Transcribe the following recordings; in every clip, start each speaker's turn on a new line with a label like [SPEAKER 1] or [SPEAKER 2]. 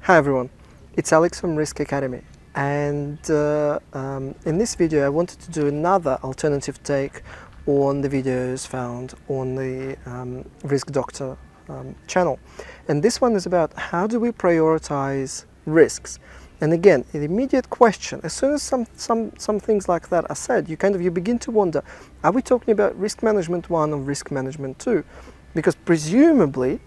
[SPEAKER 1] Hi everyone, it's Alex from Risk Academy, and in this video I wanted to do another alternative take on the videos found on the Risk Doctor channel. And this one is about how do we prioritize risks. And again, the immediate question, as soon as some things like that are said, you begin to wonder, are we talking about risk management 1 or risk management 2? Because presumably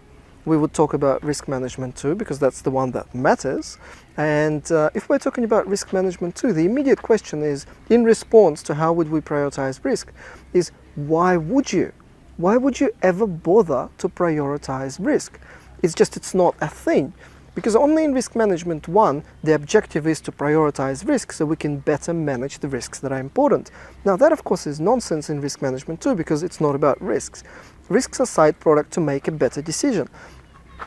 [SPEAKER 1] we would talk about risk management 2 because that's the one that matters. And if we're talking about risk management 2, the immediate question is, in response to how would we prioritize risk, is why would you? Why would you ever bother to prioritize risk? It's not a thing. Because only in risk management 1, the objective is to prioritize risk so we can better manage the risks that are important. Now that of course is nonsense in risk management 2 because it's not about risks. Risks are side product to make a better decision.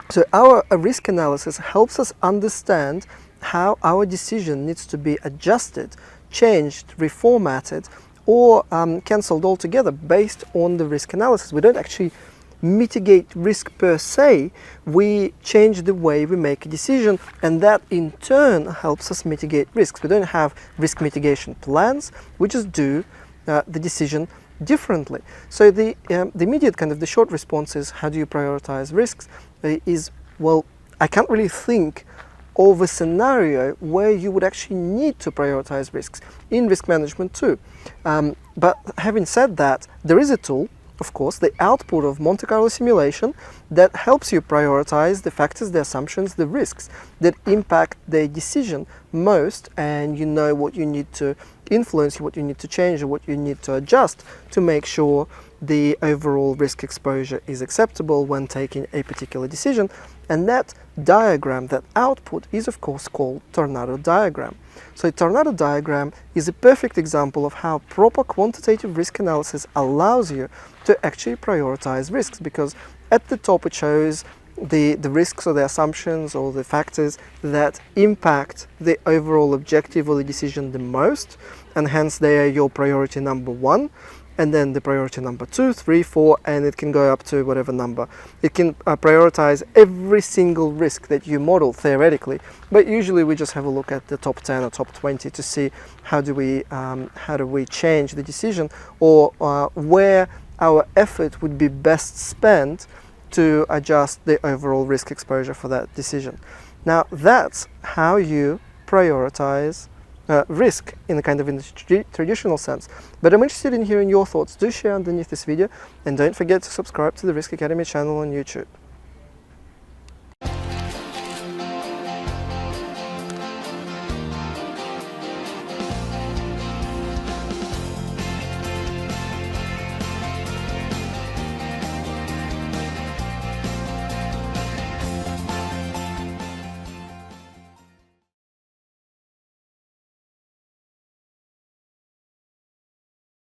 [SPEAKER 1] So our risk analysis helps us understand how our decision needs to be adjusted, changed, reformatted, or cancelled altogether based on the risk analysis. We don't actually mitigate risk per se, we change the way we make a decision, and that in turn helps us mitigate risks. We don't have risk mitigation plans, we just do the decision differently. So the immediate the short response is, how do you prioritize risks? Well, I can't really think of a scenario where you would actually need to prioritize risks in risk management 2. But having said that, there is a tool, of course, the output of Monte Carlo simulation that helps you prioritize the factors, the assumptions, the risks that impact the decision most, and you know what you need to influence, what you need to change, or what you need to adjust to make sure the overall risk exposure is acceptable when taking a particular decision. And that diagram, that output, is of course called tornado diagram. So a tornado diagram is a perfect example of how proper quantitative risk analysis allows you to actually prioritize risks, because at the top it shows the risks or the assumptions or the factors that impact the overall objective or the decision the most, and hence they are your priority number 1, and then the priority number 2, 3, 4, and it can go up to whatever number. It can prioritize every single risk that you model theoretically, but usually we just have a look at the top 10 or top 20 to see how do we change the decision, or where our effort would be best spent to adjust the overall risk exposure for that decision. Now that's how you prioritize risk in the traditional sense. But I'm interested in hearing your thoughts. Do share underneath this video, and don't forget to subscribe to the Risk Academy channel on YouTube.